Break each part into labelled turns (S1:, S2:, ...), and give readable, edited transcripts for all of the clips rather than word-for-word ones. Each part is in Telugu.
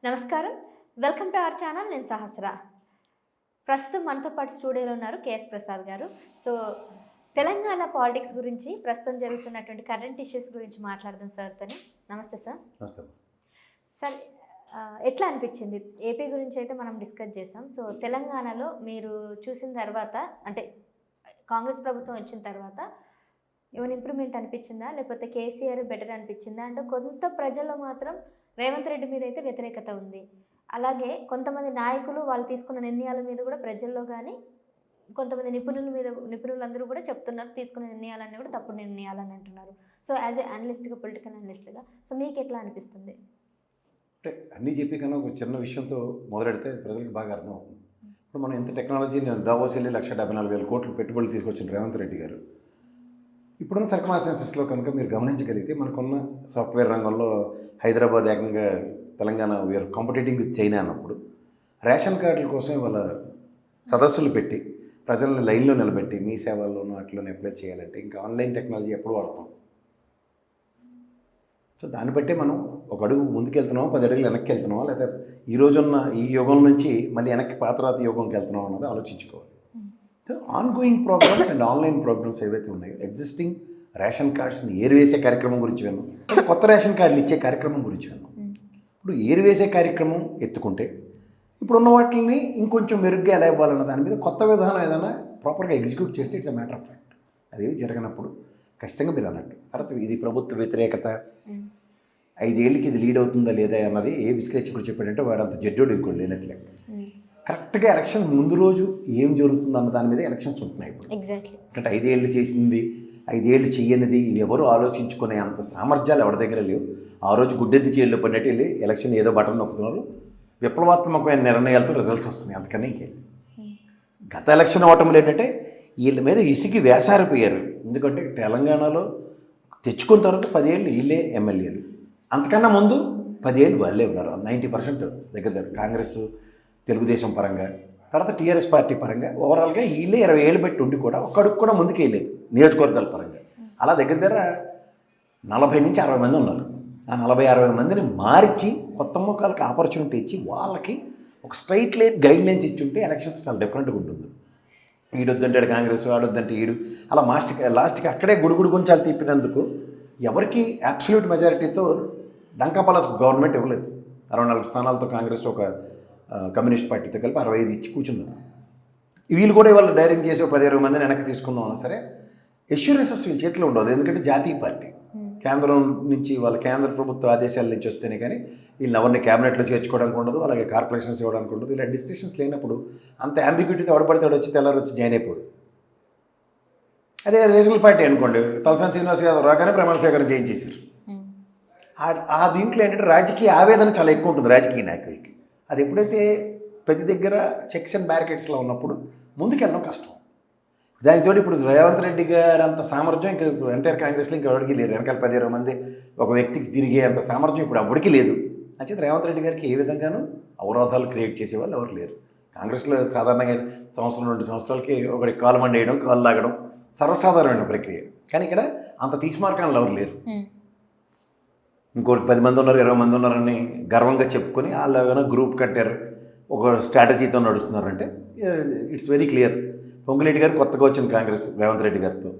S1: నమస్కారం. Welcome to our channel. నేను సహస్ర. ప్రస్తుతం మనతో పాటు స్టూడియోలో ఉన్నారు కేఎస్ ప్రసాద్ గారు. సో తెలంగాణ పాలిటిక్స్ గురించి ప్రస్తుతం జరుగుతున్నటువంటి కరెంట్ ఇష్యూస్ గురించి మాట్లాడదాం సార్తోని. నమస్తే సార్.
S2: నమస్తే.
S1: సార్ ఎట్లా అనిపించింది? ఏపీ గురించి అయితే మనం డిస్కస్ చేసాం. సో తెలంగాణలో మీరు చూసిన తర్వాత అంటే కాంగ్రెస్ ప్రభుత్వం వచ్చిన తర్వాత ఏమైనా ఇంప్రూవ్మెంట్ అనిపించిందా, లేకపోతే కేసీఆర్ బెటర్ అనిపించిందా? అంటే కొంత ప్రజల్లో మాత్రం రేవంత్ రెడ్డి మీద అయితే వ్యతిరేకత ఉంది. అలాగే కొంతమంది నాయకులు వాళ్ళు తీసుకున్న నిర్ణయాల మీద కూడా ప్రజల్లో కానీ కొంతమంది నిపుణులందరూ కూడా చెప్తున్నారు తీసుకున్న నిర్ణయాలన్నీ కూడా తప్పుడు నిర్ణయాలని అంటున్నారు. సో యాజ్ ఏ అనలిస్ట్గా, పొలిటికల్ అనలిస్ట్గా సో మీకు ఎట్లా అనిపిస్తుంది?
S2: అంటే అన్నీ చెప్పి కన్నా ఒక చిన్న విషయంతో మొదలెడితే ప్రజలకు బాగా అర్థం అవుతుంది. ఇప్పుడు మనం ఎంత టెక్నాలజీ, నేను దావోస్ వెళ్ళి 1,74,000 కోట్లు పెట్టుబడులు తీసుకొచ్చిన రేవంత్ రెడ్డి గారు ఇప్పుడున్న సర్కమాస్టెన్సెస్లో కనుక మీరు గమనించగలిగితే మనకున్న సాఫ్ట్వేర్ రంగంలో హైదరాబాద్ ఏకంగా Telangana we are competing with China అన్నప్పుడు రేషన్ కార్డుల కోసం వాళ్ళ సదస్సులు పెట్టి ప్రజల్ని లైన్లో నిలబెట్టి మీ సేవల్లోనూ వాటిలోనే అప్లై చేయాలంటే ఇంకా ఆన్లైన్ టెక్నాలజీ ఎప్పుడు వాడతాం. సో దాన్ని బట్టే మనం ఒక అడుగు ముందుకు వెళ్తున్నామో 10 అడుగులు వెనక్కి వెళ్తున్నామో లేదా ఈ రోజున్న ఈ యుగం నుంచి మళ్ళీ వెనక్కి పాతరాతి యుగంకి వెళ్తున్నాం అన్నది ఆలోచించుకోవాలి. So ongoing programmes and online programmes ఏవైతే ఉన్నాయో ఎగ్జిస్టింగ్ రేషన్ కార్డ్స్ని ఏరివేసే కార్యక్రమం గురించి విన్నాం, కొత్త రేషన్ కార్డులు ఇచ్చే కార్యక్రమం గురించి విన్నాం. ఇప్పుడు ఏరివేసే కార్యక్రమం ఎత్తుకుంటే ఇప్పుడున్న వాటిని ఇంకొంచెం మెరుగ్గా ఎలా ఇవ్వాలన్న దాని మీద కొత్త విధానం ఏదైనా ప్రాపర్గా ఎగ్జిక్యూట్ చేస్తే it's a matter of fact. అదేవి జరగనప్పుడు ఖచ్చితంగా మీరు అన్నట్టు తర్వాత ఇది ప్రభుత్వ వ్యతిరేకత 5 ఏళ్ళకి ఇది లీడ్ అవుతుందా లేదా అన్నది ఏ విశ్లేషకుడు చెప్పాడంటే వాడు అంత జడ్జోడు ఇంకోటి లేనట్లే. కరెక్ట్గా ఎలక్షన్ ముందు రోజు ఏం జరుగుతుంది అన్న దాని మీద ఎలక్షన్స్ ఉంటున్నాయి ఇప్పుడు. అంటే 5 ఏళ్ళు చేసింది 5 ఏళ్ళు చెయ్యనిది ఇవి ఎవరు ఆలోచించుకునే అంత సామర్థ్యాలు ఎవరి దగ్గర లేవు. ఆ రోజు గుడ్డెద్ది చేళ్ళు పడినట్టు వెళ్ళి ఎలక్షన్ ఏదో బటన్ నొక్కుతున్నారు, విప్లవాత్మకమైన నిర్ణయాలతో రిజల్ట్స్ వస్తున్నాయి. అంతకన్నా ఇంకేం. గత ఎలక్షన్ ఓటములు ఏంటంటే వీళ్ళ మీద ఇసుకి వేసారిపోయారు. ఎందుకంటే తెలంగాణలో తెచ్చుకున్న తర్వాత 10 ఏళ్ళు వీళ్ళే ఎమ్మెల్యేలు, అంతకన్నా ముందు 10 ఏళ్ళు వాళ్ళే ఉన్నారు. 90% దగ్గర కాంగ్రెస్ తెలుగుదేశం పరంగా తర్వాత టీఆర్ఎస్ పార్టీ పరంగా ఓవరాల్గా వీళ్ళే 20 ఏళ్ళు పెట్టి ఉండి కూడా ఒక్కడికి కూడా ముందుకు వెళ్ళలేదు నియోజకవర్గాల పరంగా. అలా దగ్గర 40 నుంచి 60 మంది ఉన్నారు. ఆ 40-60 మందిని మార్చి కొత్త ముఖాలకు ఆపర్చునిటీ ఇచ్చి వాళ్ళకి ఒక స్ట్రైట్ లైన్ గైడ్ లైన్స్ ఇచ్చి ఉంటే ఎలక్షన్స్ చాలా డిఫరెంట్గా ఉంటుంది. ఈడొద్దంటాడు కాంగ్రెస్, వాడొద్దంటే ఈడు, అలా లాస్ట్కి అక్కడే గుడుగుడు గుంచాలు తిప్పినందుకు ఎవరికి అబ్సల్యూట్ మెజారిటీతో డంకాపాల గవర్నమెంట్ ఇవ్వలేదు. 64 స్థానాలతో కాంగ్రెస్ ఒక కమ్యూనిస్ట్ పార్టీతో కలిపి 65 ఇచ్చి కూర్చున్నారు. వీళ్ళు కూడా ఇవాళ డైరింగ్ చేసి 10-20 మందిని వెనక్కి తీసుకుందాం అన్నా సరే ఎష్యూరెన్సెస్ వీళ్ళ చేతిలో ఉండదు. ఎందుకంటే జాతీయ పార్టీ కేంద్రం నుంచి వాళ్ళ కేంద్ర ప్రభుత్వ ఆదేశాల నుంచి వస్తేనే కానీ వీళ్ళని ఎవరిని క్యాబినెట్లో చేర్చుకోవడానికి ఉండదు, అలాగే కార్పొరేషన్స్ ఇవ్వడానికి ఉండదు. ఇలా డిస్కషన్స్ లేనప్పుడు అంత అంబిగ్యూటీతో ఎవడపడితే వచ్చి తెల్లారి వచ్చి జాయిన్ అయిపోడు. అదే రీజనల్ పార్టీ అనుకోండి, తలసాని శ్రీనివాస్ యాదవ్ రాగానే ప్రమాణ స్వీకారం చేయించేశారు. ఆ దీంట్లో ఏంటంటే రాజకీయ ఆవేదన చాలా ఎక్కువ ఉంటుంది రాజకీయ నాయకులకి. అది ఎప్పుడైతే ప్రతి దగ్గర చెక్స్ అండ్ బ్యారికేడ్స్లో ఉన్నప్పుడు ముందుకెళ్ళడం కష్టం. దానితో ఇప్పుడు రేవంత్ రెడ్డి గారు అంత సామర్థ్యం ఇంకా ఎంటైర్ కాంగ్రెస్లో ఇంకా ఎవరికి లేదు. వెనకాల 10-20 మంది ఒక వ్యక్తికి తిరిగే అంత సామర్థ్యం ఇప్పుడు ఎవరికి లేదు. అంచేత రేవంత్ రెడ్డి గారికి ఏ విధంగానూ అవరోధాలు క్రియేట్ చేసేవాళ్ళు ఎవరు లేరు. కాంగ్రెస్లో సాధారణంగా 1-2 సంవత్సరాలకి ఒకటి కాలు మండేయడం, కాలు లాగడం సర్వసాధారణమైన ప్రక్రియ. కానీ ఇక్కడ అంత తీసిమార్కాలు ఎవరు లేరు. ఇంకోటి 10 మంది ఉన్నారు, 20 మంది ఉన్నారని గర్వంగా చెప్పుకొని వాళ్ళు ఏమైనా గ్రూప్ కట్టారు, ఒక స్ట్రాటజీతో నడుస్తున్నారంటే ఇట్స్ వెరీ క్లియర్. పొంగులేటి గారు కొత్తగా వచ్చిన కాంగ్రెస్ రేవంత్ రెడ్డి గారితో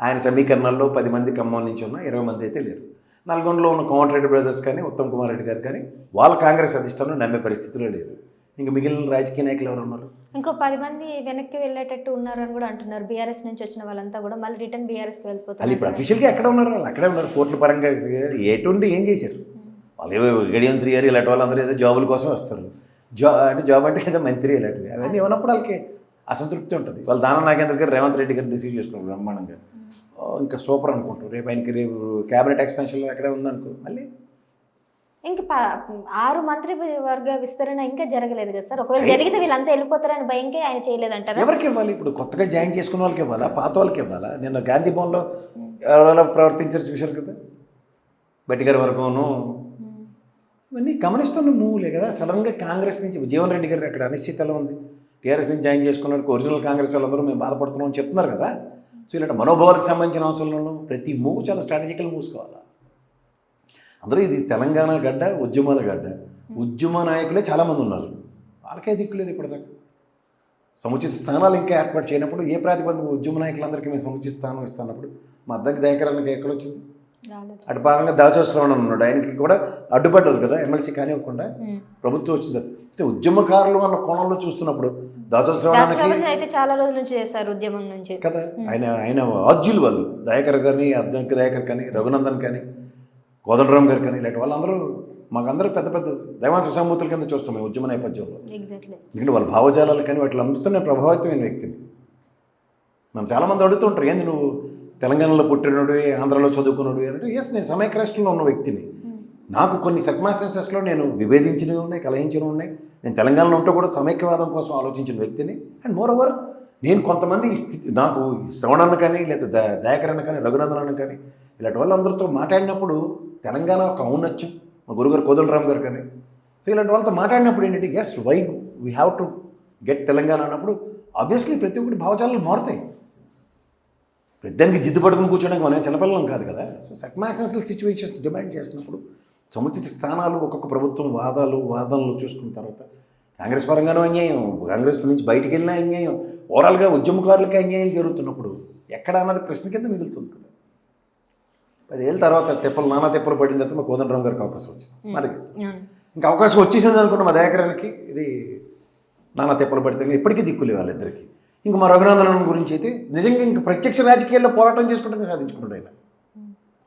S2: ఆయన సమీకరణాల్లో 10 మంది ఖమ్మం నుంచి ఉన్న 20 మంది అయితే లేరు. నల్గొండలో ఉన్న కోమటిరెడ్డి బ్రదర్స్ కానీ ఉత్తమ్ కుమార్ రెడ్డి గారు కానీ వాళ్ళ కాంగ్రెస్ అధిష్టానం నమ్మే పరిస్థితిలో లేదు. ఇంకా మిగిలిన రాజకీయ నాయకులు ఎవరు ఉన్నారు?
S1: ఇంకో 10 మంది వెనక్కి వెళ్ళేటట్టు ఉన్నారు అని కూడా అంటున్నారు. బీఆర్ఎస్ నుంచి వచ్చిన వాళ్ళంతా కూడా మళ్ళీ రిటర్న్ బీఆర్ఎస్కి వెళ్ళిపోతారు.
S2: వాళ్ళు ఇప్పుడు అఫీషియల్గా ఎక్కడ ఉన్నారు? వాళ్ళు అక్కడే ఉన్నారు. కోర్టుల పరంగా ఏటుండి ఏం చేశారు వాళ్ళు? గడియం శ్రీ గారు ఇలాంటి వాళ్ళందరూ ఏదో జాబుల కోసం వస్తారు. జాబ్ అంటే ఏదో మంత్రి ఇలాంటివి అవన్నీ ఉన్నప్పుడు వాళ్ళకి అసంతృప్తి ఉంటుంది. వాళ్ళు దానం నాగేంద్ర గారు రేవంత్ రెడ్డి గారిని రిసీవ్ చేసుకున్నారు బ్రహ్మాండంగా. ఇంకా సూపర్ అనుకుంటారు. రేపు ఆయనకి రేపు క్యాబినెట్ ఎక్స్పెన్షన్లో ఎక్కడే ఉందనుకో మళ్ళీ
S1: ఇంకా 6 మంత్రి వర్గ విస్తరణ ఇంకా జరగలేదు కదా సార్. ఒకవేళ జరిగితే వీళ్ళంతా వెళ్ళిపోతారని భయంకే ఆయన చేయలేదంటారా?
S2: ఎవరికి ఇవ్వాలి? ఇప్పుడు కొత్తగా జాయిన్ చేసుకున్న వాళ్ళకి ఇవ్వాలా, పాత వాళ్ళకి ఇవ్వాలా? నిన్న గాంధీ భవన్లో ఎవరైనా ప్రవర్తించారు చూశారు కదా, బట్టి గారి వరకును ఇవన్నీ గమనిస్తున్న మూవ్లే కదా. సడన్గా కాంగ్రెస్ నుంచి జీవన్ రెడ్డి గారు అక్కడ అనిశ్చితలో ఉంది, టీఆర్ఎస్ నుంచి జాయిన్ చేసుకున్నట్టు ఒరిజినల్ కాంగ్రెస్ వాళ్ళందరూ మేము బాధపడుతున్నాం అని చెప్తున్నారు కదా. సో ఇలాంటి మనోభావాలకు సంబంధించిన అవసరంలో ప్రతి మూవ్ చాలా స్ట్రాటజికల్ మూవ్స్ కావాలా. అందరూ ఇది తెలంగాణ గడ్డ, ఉద్యమాల గడ్డ. ఉద్యమ నాయకులే చాలామంది ఉన్నారు, వాళ్ళకే దిక్కులేదు ఇప్పటిదాకా. సముచిత స్థానాలు ఇంకా ఏర్పాటు చేయనప్పుడు ఏ ప్రాతిపదిక ఉద్యమ నాయకులందరికీ మేము సముచిత స్థానం ఇస్తున్నప్పుడు మా అద్దరికి దయకరానికి ఎక్కడొచ్చింది? అటు భాగంగా దాచోశ్రవణ్ ఉన్నాడు, ఆయనకి కూడా అడ్డుపడ్డారు కదా ఎమ్మెల్సీ కానివ్వకుండా, ప్రభుత్వం వచ్చింది. అంటే ఉద్యమకారులు అన్న కోణంలో చూస్తున్నప్పుడు దాచోశ్రవణానికి
S1: అయితే చాలా రోజుల నుంచి చేస్తారు ఉద్యమం నుంచి
S2: కదా, ఆయన ఆద్యులు వాళ్ళు, దయాకర్ కానీ, అద్దంకి దయాకర్ కానీ, రఘునందన్ కానీ, కోదండరామ్ గారు కానీ, ఇలాంటి వాళ్ళందరూ మాకందరూ పెద్ద పెద్ద దైవాంశ సంబూతుల కింద చూస్తాం మేము ఉద్యమ నేపథ్యంలో. ఎందుకంటే వాళ్ళ భావజాలాలు కానీ వాటిలో అందుతో నేను ప్రభావితమైన వ్యక్తిని. నన్ను చాలామంది అడుగుతుంటారు, ఏంది నువ్వు తెలంగాణలో పుట్టినోడు, ఆంధ్రాలో చదువుకున్నాడు అంటే, ఎస్ నేను సమైక్య రాష్ట్రంలో ఉన్న వ్యక్తిని. నాకు కొన్ని సర్కమ్స్టాన్సెస్లో నేను విభేదించినవి ఉన్నాయి, కలహించినవి ఉన్నాయి. నేను తెలంగాణలో ఉంటూ కూడా సమైక్యవాదం కోసం ఆలోచించిన వ్యక్తిని. అండ్ మోర్ ఓవర్ నేను కొంతమంది స్థితి నాకు శ్రవణన్న కానీ, లేదా దయాకరణ కానీ, రఘునందన్ కానీ, ఇలాంటి వాళ్ళందరితో మాట్లాడినప్పుడు తెలంగాణ ఒక ఔన్నత్యం, మా గురుగారు కోదండరామ్ గారు కానీ, సో ఇలాంటి వాళ్ళతో మాట్లాడినప్పుడు ఏంటంటే, yes why we have to get Telangana అన్నప్పుడు ఆబ్వియస్లీ ప్రతి ఒక్కటి భావజాలాలు మారుతాయి. పెద్దానికి జిద్దు పట్టుకుని కూర్చోడానికి మనం చిన్నపిల్లలం కాదు కదా. సో సర్కమ్స్టాన్షియల్ సిచ్యువేషన్స్ డిమాండ్ చేసినప్పుడు సముచిత స్థానాలు ఒక్కొక్క ప్రభుత్వం వాదనలు చూసుకున్న తర్వాత కాంగ్రెస్ పరంగానూ అన్యాయం, కాంగ్రెస్ నుంచి బయటికి వెళ్ళినా అన్యాయం, ఓవరాల్గా ఉద్యమకారులకి అన్యాయం జరుగుతున్నప్పుడు ఎక్కడ అన్నది ప్రశ్న కింద మిగులుతుంది కదా. 10 ఏళ్ళ తర్వాత నానా తిప్పలు పడిన తర్వాత మా కోదండరామ్ గారికి అవకాశం వచ్చింది. మరి ఇంకా అవకాశం వచ్చేసింది అనుకున్న మా దయాకరానికి ఇది నానా తిప్పలు పడితే ఇప్పటికీ దిక్కులే వాళ్ళిద్దరికి. ఇంకా మా రఘునందన్ గురించి అయితే నిజంగా ఇంకా ప్రత్యక్ష రాజకీయాల్లో పోరాటం చేసుకుంటే సాధించుకున్నాడు ఆయన.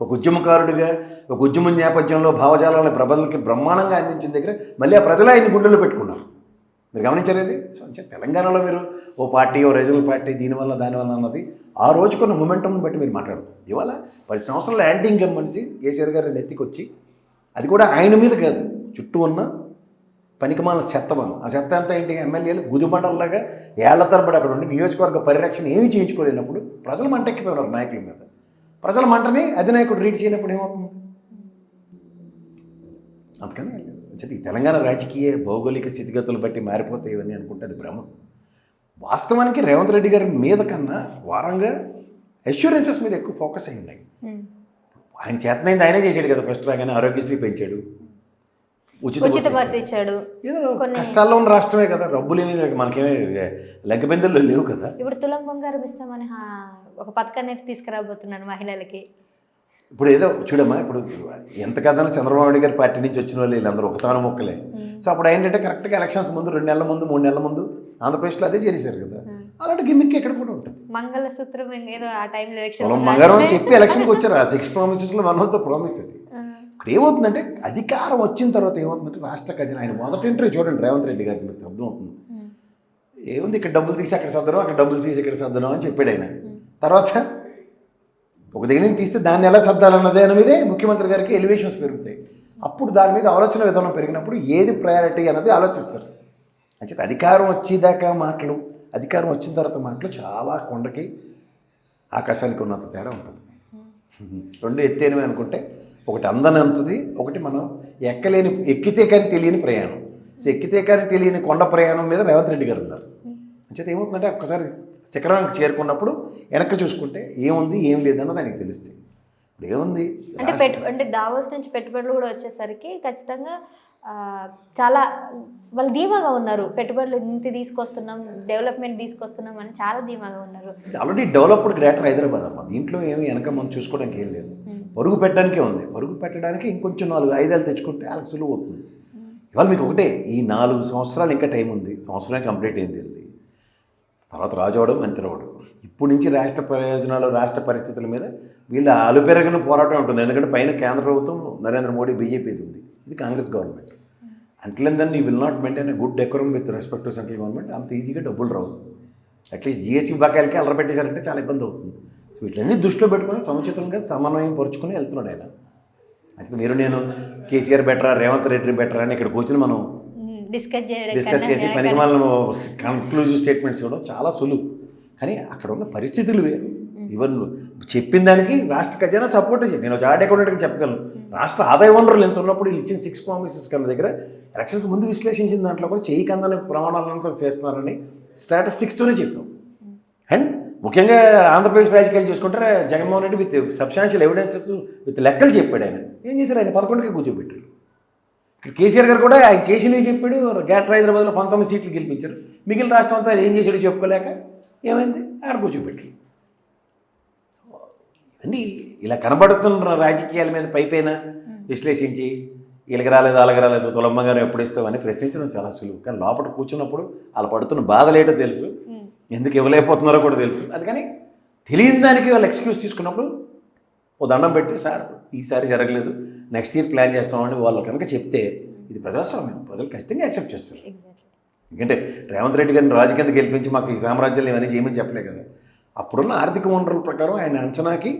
S2: ఒక ఉద్యమకారుడిగా, ఒక ఉద్యమ నేపథ్యంలో భావజాలాలను ప్రజలకి బ్రహ్మాండంగా అందించిన దగ్గర మళ్ళీ ఆ ప్రజలు ఆయన గుండెల్లో పెట్టుకున్నారు. మీరు గమనించలేదు? సో అంటే తెలంగాణలో మీరు ఓ పార్టీ, ఓ రీజనల్ పార్టీ, దీనివల్ల దానివల్ల అన్నది ఆ రోజుకున్న మొమెంటంని బట్టి మీరు మాట్లాడదు. ఇవాళ 10 సంవత్సరాల యాంటీ ఇన్కంబెన్సీ కేసీఆర్ గారిని ఎత్తికొచ్చి, అది కూడా ఆయన మీద కాదు, చుట్టూ ఉన్న పనికిమాల చెత్తమనం. ఆ చెత్త అంతా ఏంటి, ఎమ్మెల్యేలు గుదిబండల్లాగా ఏళ్ల తరబడి అక్కడ ఉండి నియోజకవర్గ పరిరక్షణ ఏమీ చేయించుకోలేనప్పుడు ప్రజలు మంటెక్కిపోయినారు నాయకుల మీద. ప్రజల మంటని అధినాయకుడు రీడ్ చేయనప్పుడు ఏమవుతుంది? అందుకని ఈ తెలంగాణ రాజకీయ భౌగోళిక స్థితిగతులు బట్టి మారిపోతాయి ఇవన్నీ అనుకుంటే అది భ్రమ. వాస్తవానికి రేవంత్ రెడ్డి గారి మీద కన్నా వారంగా అష్యూరెన్సెస్ మీద ఎక్కువ ఫోకస్ అయి ఉన్నాయి. ఆయన చేతనైంది ఆయనే చేశాడు కదా. ఫస్ట్ రాగానే ఆరోగ్యశ్రీ పెంచాడు, ఉచిత బస్సు ఇచ్చాడు. ఏదో కష్టాల్లో ఉన్న రాష్ట్రమే కదా, డబ్బులు ఏమి మనకేమీ లెక్కబెందుల్లో లేవు కదా.
S1: ఇప్పుడు తులం బంగారం ఇస్తామని ఒక పథకాన్ని తీసుకురాబోతున్నాను మహిళలకి.
S2: ఇప్పుడు ఏదో చూడమ్మా, ఇప్పుడు ఎంత కదన్నా చంద్రబాబు నాయుడు గారి పార్టీ నుంచి వచ్చిన వాళ్ళు వీళ్ళందరూ ఒకతాను మొక్కలే. సో అప్పుడు ఏంటంటే కరెక్ట్గా ఎలక్షన్స్ ముందు 2 నెలల ముందు 3 నెలల ముందు ఆంధ్రప్రదేశ్లో అదే చేశారు కదా. అలాంటి గిమ్మిక్ ఎక్కడ కూడా ఉంటుంది.
S1: మంగళసూత్రం ఏదో ఆ టైంలో
S2: బంగారం అని చెప్పి ఎలక్షన్కి వచ్చారు. ఆ 6 ప్రామిసెస్లో 1 ఆఫ్ ద ప్రామిస్ అది. ఇక్కడ ఏమవుతుందంటే అధికారం వచ్చిన తర్వాత ఏమవుతుందంటే రాష్ట్ర ఖజానా, ఆయన మొదటి ఇంటర్వ్యూ చూడండి రేవంత్ రెడ్డి గారికి, మీకు అర్థమవుతుంది. ఏముంది, ఇక్కడ డబ్బులు తీసి అక్కడ సర్దడం, అక్కడ డబ్బులు తీసి ఇక్కడ సర్దడం అని చెప్పాడు ఆయన. తర్వాత ఒక దగ్గర నుంచి తీస్తే దాన్ని ఎలా సర్దాలన్నదే మీదే ముఖ్యమంత్రి గారికి ఎలివేషన్స్ పెరుగుతాయి. అప్పుడు దాని మీద ఆలోచన విధానం పెరిగినప్పుడు ఏది ప్రయారిటీ అన్నది ఆలోచిస్తారు. అంటే అధికారం వచ్చేదాకా మాటలు, అధికారం వచ్చిన తర్వాత మాటలు చాలా కొండకి ఆకాశానికి ఉన్నంత తేడా ఉంటుంది. 2 ఎత్తేనమే అనుకుంటే ఒకటి అందనంతది, ఒకటి మనం ఎక్కితే కానీ తెలియని ప్రయాణం. సో ఎక్కితే కానీ తెలియని కొండ ప్రయాణం మీద రేవంత్ రెడ్డి గారు ఉన్నారు. అంచేత ఏమవుతుందంటే ఒక్కసారి శిఖరానికి చేరుకున్నప్పుడు వెనక్కి చూసుకుంటే ఏముంది ఏం లేదన్నది ఆయనకి తెలుస్తుంది. ఇప్పుడు ఏముంది
S1: అంటే దావోస్ నుంచి పెట్టుబడులు కూడా వచ్చేసరికి ఖచ్చితంగా చాలా వాళ్ళు ధీమాగా ఉన్నారు. పెట్టుబడులు ఇంత తీసుకొస్తున్నాం, డెవలప్మెంట్ తీసుకొస్తున్నాం అని చాలా ధీమాగా ఉన్నారు.
S2: ఆల్రెడీ డెవలప్డ్ గ్రేటర్ హైదరాబాద్ అమ్మ, దీంట్లో ఏమి వెనక మనం చూసుకోవడానికి ఏం లేదు. పరుగు పెట్టడానికే ఉంది. పరుగు పెట్టడానికి ఇంకొంచెం 4-5 ఏళ్ళు తెచ్చుకుంటే వాళ్ళకి సులువు అవుతుంది. ఇవాళ మీకు ఒకటే, ఈ 4 సంవత్సరాలు ఇంకా టైం ఉంది, సంవత్సరమే కంప్లీట్ అయింది. తర్వాత రాజవడం మంత్రి అవ్వడం. ఇప్పుడు నుంచి రాష్ట్ర ప్రయోజనాలు, రాష్ట్ర పరిస్థితుల మీద వీళ్ళ అలుపెరగని పోరాటం ఉంటుంది. ఎందుకంటే పైన కేంద్ర ప్రభుత్వం నరేంద్ర మోడీ బీజేపీది ఉంది, ఇది Congress government. Until then you will not maintain a good decorum with respect to central government. అంత ఈజీగా డబ్బులు రావు. అట్లీస్ట్ జిఎస్టీ బకాయిలకి అల్లరి పెట్టేశారంటే చాలా ఇబ్బంది అవుతుంది. సో వీటిలన్నీ దృష్టిలో పెట్టుకుని సముచితంగా సమన్వయం పరుచుకుని వెళ్తున్నాడు ఆయన. అయితే మీరు నేను కేసీఆర్ బెటరా, రేవంత్ రెడ్డి బెటరా అని ఇక్కడ కూర్చొని మనం డిస్కస్ చేసి పనికి మనం కన్క్లూజివ్ స్టేట్మెంట్స్ ఇవ్వడం చాలా సులువు. కానీ అక్కడ ఉన్న పరిస్థితులు వేరు. ఈవెన్ చెప్పిన దానికి రాష్ట్ర ఖజానా సపోర్ట్ చేయాలి. నేను చార్ట్ అకౌంటెంట్గా చెప్పగలను. రాష్ట్ర ఆదాయ వనరులు ఎంత ఉన్నప్పుడు వీళ్ళు ఇచ్చిన 6 ప్రామిసెస్ కన్నా దగ్గర ఎలక్షన్స్ ముందు విశ్లేషించిన దాంట్లో కూడా చేయి కందని ప్రమాణాలంతా చేస్తున్నారని స్టాటిస్టిక్స్తోనే చెప్పాం. అండ్ ముఖ్యంగా ఆంధ్రప్రదేశ్ రాజకీయాలు చూసుకుంటే Jaganmohan Reddy with substantial evidences with లెక్కలు చెప్పాడు. ఆయన ఏం చేశారు? ఆయన 11కే కూర్చోబెట్టారు. ఇక్కడ కేసీఆర్ గారు కూడా ఆయన చేసినవి చెప్పాడు. గ్రేటర్ హైదరాబాద్లో 19 సీట్లు గెలిపించారు. మిగిలిన రాష్ట్రం అంతా ఏం చేశాడో చెప్పుకోలేక ఏమైంది ఆడ కూర్చోబెట్టి. ఇవన్నీ ఇలా కనబడుతున్న రాజకీయాల మీద పైపైన విశ్లేషించి వీళ్ళకి రాలేదు వాళ్ళకి రాలేదు తులమ్మ గారు ఎప్పుడు ఇస్తామని ప్రశ్నించడం చాలా సులువు. కానీ లోపల కూర్చున్నప్పుడు వాళ్ళు పడుతున్న బాధలేటో తెలుసు, ఎందుకు ఇవ్వలేకపోతున్నారో కూడా తెలుసు. అందుకని తెలియని దానికి వాళ్ళు ఎక్స్క్యూజ్ తీసుకున్నప్పుడు ఓ దండం పెట్టి సార్ ఈసారి జరగలేదు నెక్స్ట్ ఇయర్ ప్లాన్ చేస్తామని వాళ్ళు కనుక చెప్తే ఇది ప్రజాస్వామ్యం, ప్రజలు ఖచ్చితంగా యాక్సెప్ట్ చేస్తారు. ఎందుకంటే రేవంత్ రెడ్డి గారిని రాజు కింద గెలిపించి మాకు ఈ సామ్రాజ్యాలు ఇవన్నీ చేయమని చెప్పలే కదా. అప్పుడున్న ఆర్థిక వనరుల ప్రకారం ఆయన అంచనాకి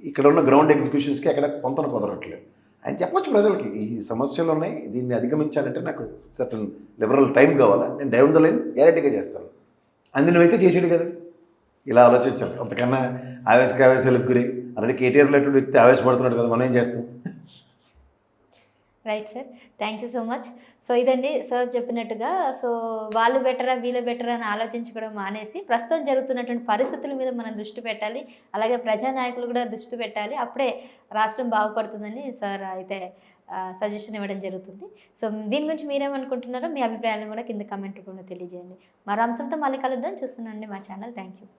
S2: ఇక్కడ ఉన్న గ్రౌండ్ ఎగ్జిక్యూషన్స్కి ఎక్కడ కొంతను కుదరట్లేదు. ఆయన చెప్పొచ్చు ప్రజలకి ఈ సమస్యలు ఉన్నాయి, దీన్ని అధిగమించాలంటే నాకు సర్టన్ లిబరల్ టైం కావాలా, నేను డౌన్ ద లైన్ గ్యారెంటీగా చేస్తాను. అందులోనైతే చేసాడు కదా. ఇలా ఆలోచించాలి. అంతకన్నా ఆవేశాలకు గురి అలాంటి కేటీఆర్ లాంటి వ్యక్తి ఆవేశపడుతున్నాడు కదా, మనం ఏం చేస్తాం.
S1: Right sir, thank you so much. So ఇదండి సార్ చెప్పినట్టుగా, సో వాళ్ళు బెటరా వీళ్ళు బెటరా అని ఆలోచించుకోవడం మానేసి ప్రస్తుతం జరుగుతున్నటువంటి పరిస్థితుల మీద మనం దృష్టి పెట్టాలి, అలాగే ప్రజానాయకులు కూడా దృష్టి పెట్టాలి, అప్పుడే రాష్ట్రం బాగుపడుతుందని సార్ అయితే సజెషన్ ఇవ్వడం జరుగుతుంది. సో దీని గురించి మీరేమనుకుంటున్నారో మీ అభిప్రాయాలను కూడా కింద కమెంట్ రూపంలో తెలియజేయండి. మరో అంశంతో మళ్ళీ కలుద్దాం. చూస్తున్నాండి మా ఛానల్. Thank you.